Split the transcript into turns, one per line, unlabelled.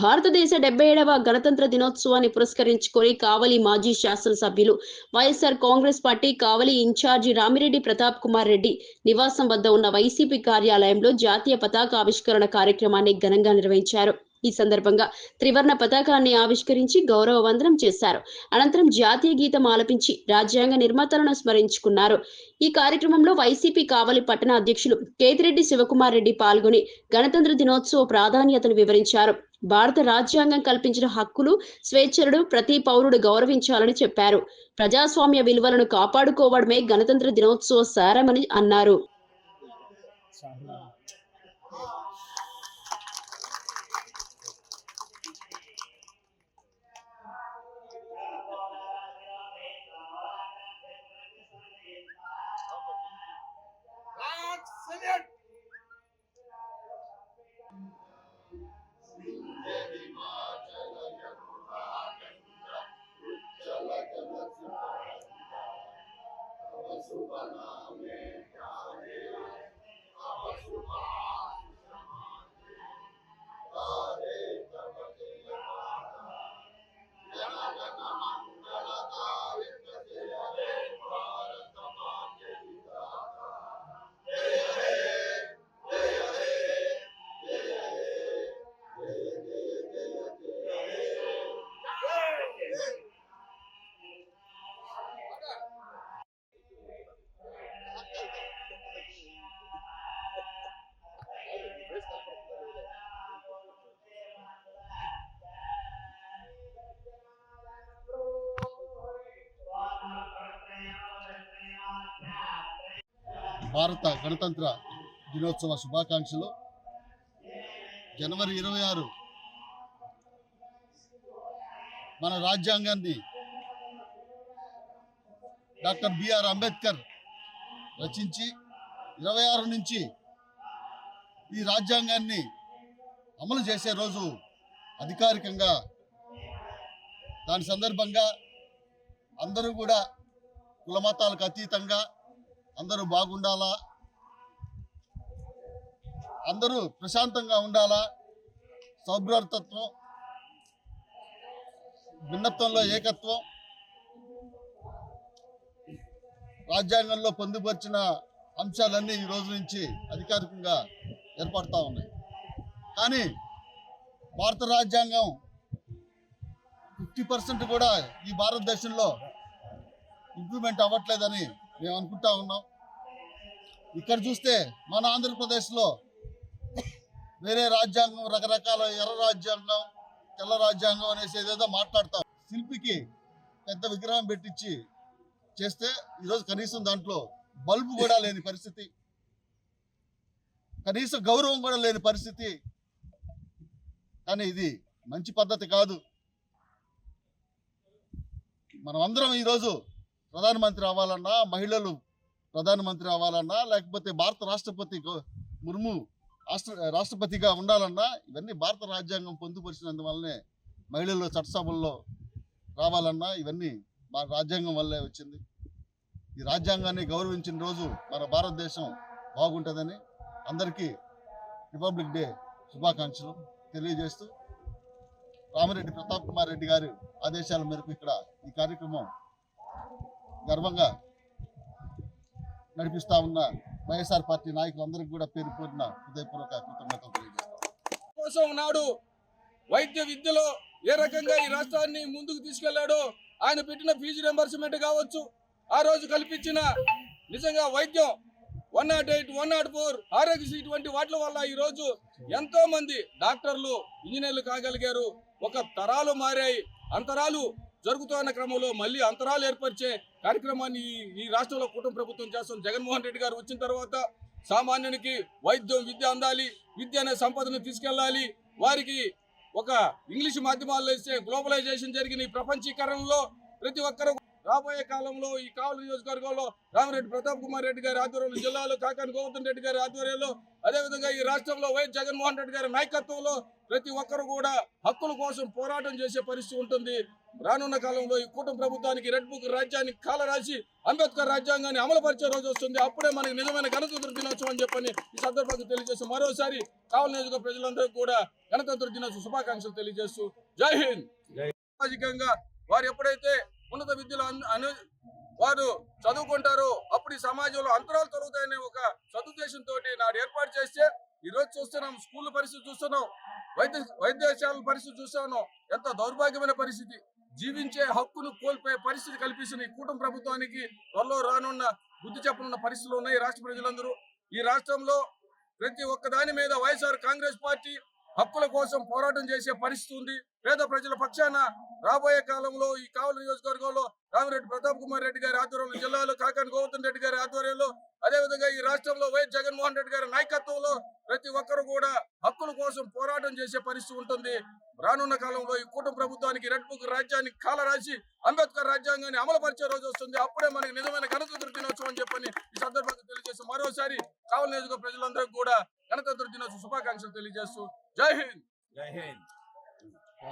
భారతదేశ 77వ గణతంత్ర దినోత్సవాన్ని పురస్కరించుకొని కావలి మాజీ శాసనసభ్యులు వైఎస్ఆర్ కాంగ్రెస్ పార్టీ కావలి ఇన్ఛార్జి రామిరెడ్డి ప్రతాప్ కుమార్ రెడ్డి నివాసం వద్ద ఉన్న వైసీపీ కార్యాలయంలో జాతీయ పతాకావిష్కరణ కార్యక్రమాన్ని ఘనంగా నిర్వహించారు. ఈ సందర్భంగా త్రివర్ణ పతాకాన్ని ఆవిష్కరించి గౌరవ వందనం చేశారు. అనంతరం జాతీయ గీతం ఆలపించి రాజ్యాంగ నిర్మాతలను స్మరించుకున్నారు. ఈ కార్యక్రమంలో వైసీపీ కావలి పట్టణ అధ్యక్షులు కేతిరెడ్డి శివకుమార్ రెడ్డి పాల్గొని గణతంత్ర దినోత్సవ ప్రాధాన్యతను వివరించారు. భారత రాజ్యాంగం కల్పించిన హక్కులు, స్వేచ్ఛలను ప్రతి పౌరుడు గౌరవించాలని చెప్పారు. ప్రజాస్వామ్య విలువలను కాపాడుకోవడమే గణతంత్ర దినోత్సవ సారమని అన్నారు.
భారత గణతంత్ర దినోత్సవ శుభాకాంక్షలు. జనవరి 26 మన రాజ్యాంగాన్ని డాక్టర్ బిఆర్ అంబేద్కర్ రచించి 26 నుంచి ఈ రాజ్యాంగాన్ని అమలు చేసే రోజు అధికారికంగా. దాని సందర్భంగా అందరూ కూడా కులమతాలకు అతీతంగా అందరూ బాగుండాలా, అందరూ ప్రశాంతంగా ఉండాలా, సౌభ్రాతత్వం, భిన్నత్వంలో ఏకత్వం రాజ్యాంగంలో పొందుపరిచిన అంశాలన్నీ ఈ రోజు నుంచి అధికారికంగా ఏర్పడతా ఉన్నాయి. కానీ భారత రాజ్యాంగం 50% కూడా ఈ భారతదేశంలో ఇంప్లిమెంట్ అవ్వట్లేదని మేము అనుకుంటా ఉన్నాం. ఇక్కడ చూస్తే మన ఆంధ్రప్రదేశ్లో వేరే రాజ్యాంగం, రకరకాల ఎర్ర రాజ్యాంగం, తెల్ల రాజ్యాంగం అనేసి ఏదేదో మాట్లాడతాం. శిల్పికి పెద్ద విగ్రహం పెట్టించి చేస్తే ఈరోజు కనీసం దాంట్లో బల్బు కూడా లేని పరిస్థితి, కనీసం గౌరవం కూడా లేని పరిస్థితి. కానీ ఇది మంచి పద్ధతి కాదు. మనం అందరం ఈరోజు ప్రధానమంత్రి అవ్వాలన్నా, మహిళలు ప్రధానమంత్రి అవ్వాలన్నా, లేకపోతే భారత రాష్ట్రపతి ముర్ము రాష్ట్రపతిగా ఉండాలన్నా ఇవన్నీ భారత రాజ్యాంగం పొందుపరిచినందువల్లనే మహిళలు చట్టసభల్లో రావాలన్నా ఇవన్నీ రాజ్యాంగం వల్లే వచ్చింది. ఈ రాజ్యాంగాన్ని గౌరవించిన రోజు మన భారతదేశం బాగుంటుందని అందరికీ రిపబ్లిక్ డే శుభాకాంక్షలు తెలియజేస్తూ, రామిరెడ్డి ప్రతాప్ కుమార్ రెడ్డి గారి ఆదేశాల మేరకు ఇక్కడ ఈ కార్యక్రమం గర్వంగా నడిపిస్తా ఉన్న వైఎస్ఆర్ పార్టీ నాయకులందరికీ కూడా పేరు పేరున హృదయపూర్వక కృతజ్ఞతలు తెలియజేస్తాం.
నాడు వైద్య విద్యలో ఏ రకంగా ఈ రాష్ట్రాన్ని ముందుకు తీసుకెళ్లాడో, ఆయన పెట్టిన ఫీజు రింబర్స్మెంట్ కావచ్చు, ఆ రోజు కల్పించిన నిజంగా వైద్యం 108, 104 ఆరోగ్యశ్రీ ఇటువంటి వాటి వల్ల ఈరోజు ఎంతో మంది డాక్టర్లు, ఇంజనీర్లు కాగలిగారు. ఒక తరాలు మారాయి. అంతరాలు జరుగుతున్న క్రమంలో మళ్ళీ అంతరాలు ఏర్పరిచే కార్యక్రమాన్ని ఈ రాష్ట్రంలో కూటమి ప్రభుత్వం చేస్తుంది. జగన్మోహన్ రెడ్డి గారు వచ్చిన తర్వాత సామాన్యునికి వైద్యం, విద్య అందాలి, విద్య అనే సంపదను తీసుకెళ్లాలి. వారికి ఒక ఇంగ్లీష్ మాధ్యమాల్లో ఇస్తే గ్లోబలైజేషన్ జరిగిన ఈ ప్రపంచీకరణలో ప్రతి ఒక్కరూ రాబోయే కాలంలో ఈ కావలి నియోజకవర్గంలో రామిరెడ్డి ప్రతాప్ కుమార్ రెడ్డి గారి ఆధ్వర్యంలో, జిల్లాలో కాకాని గోవర్ధన్ రెడ్డి గారి ఆధ్వర్యంలో, అదేవిధంగా ఈ రాష్ట్రంలో వైఎస్ జగన్మోహన్ రెడ్డి గారి నాయకత్వంలో ప్రతి ఒక్కరు కూడా హక్కుల కోసం పోరాటం చేసే పరిస్థితి ఉంటుంది. రానున్న కాలంలో ఈ కూటమి ప్రభుత్వానికి రెడ్ బుక్ రాజ్యాన్ని కాలరాసి అంబేద్కర్ రాజ్యాంగాన్ని అమలుపరిచే రోజు వస్తుంది. అప్పుడే మనకి నిజమైన గణతంత్ర దినోత్సవం అని చెప్పని ఈ సందర్భంగా తెలియజేస్తూ మరోసారి కావలి నియోజకవర్గ ప్రజలందరూ కూడా గణతంత్ర దినోత్సవ శుభాకాంక్షలు తెలియజేస్తూ జై హింద్. సామాజికంగా వారు ఎప్పుడైతే ఉన్నత విద్యలో వారు చదువుకుంటారో అప్పుడు ఈ సమాజంలో అంతరాలు తొలగుతాయనే ఒక సదుద్దేశంతో నాడు ఏర్పాటు చేస్తే ఈ రోజు చూస్తున్నాం, స్కూల్ పరిస్థితి చూస్తున్నాం, వైద్యశాల పరిస్థితి చూస్తున్నాం. ఎంత దౌర్భాగ్యమైన పరిస్థితి, జీవించే హక్కును కోల్పోయే పరిస్థితి కల్పిస్తున్న ఈ కూటమి ప్రభుత్వానికి త్వరలో రానున్న బుద్ధి చెప్పనున్న పరిస్థితులు ఉన్నాయి రాష్ట్ర ప్రజలందరూ. ఈ రాష్ట్రంలో ప్రతి ఒక్క దాని మీద వైఎస్ఆర్ కాంగ్రెస్ పార్టీ హక్కుల కోసం పోరాటం చేసే పరిస్థితి ఉంది. పేద ప్రజల పక్షాన రాబోయే కాలంలో ఈ కావలి నియోజకవర్గంలో రామిరెడ్డి ప్రతాప్ కుమార్ రెడ్డి గారి ఆధ్వర్యంలో, జిల్లాలో కాకాని గోవర్ధన్ రెడ్డి గారి ఆధ్వర్యంలో, అదేవిధంగా ఈ రాష్ట్రంలో వైఎస్ జగన్మోహన్ రెడ్డి గారి నాయకత్వంలో ప్రతి ఒక్కరు కూడా హక్కుల కోసం పోరాటం చేసే పరిస్థితి ఉంటుంది. రానున్న కాలంలో ఈ కూటమి ప్రభుత్వానికి రెడ్ బుక్ రాజ్యాన్ని కాలరాసి అంబేద్కర్ రాజ్యాంగాన్ని అమలుపరిచే రోజు వస్తుంది. అప్పుడే మనకి నిజమైన గణతంత్ర దినోత్సవం అని చెప్పని ఈ సందర్భంగా తెలియజేస్తూ మరోసారి కావలి నియోజకవర్గ ప్రజలందరికీ కూడా గణతంత్ర దినోత్సవ శుభాకాంక్షలు తెలియజేస్తూ జై హింద్.
జై హింద్.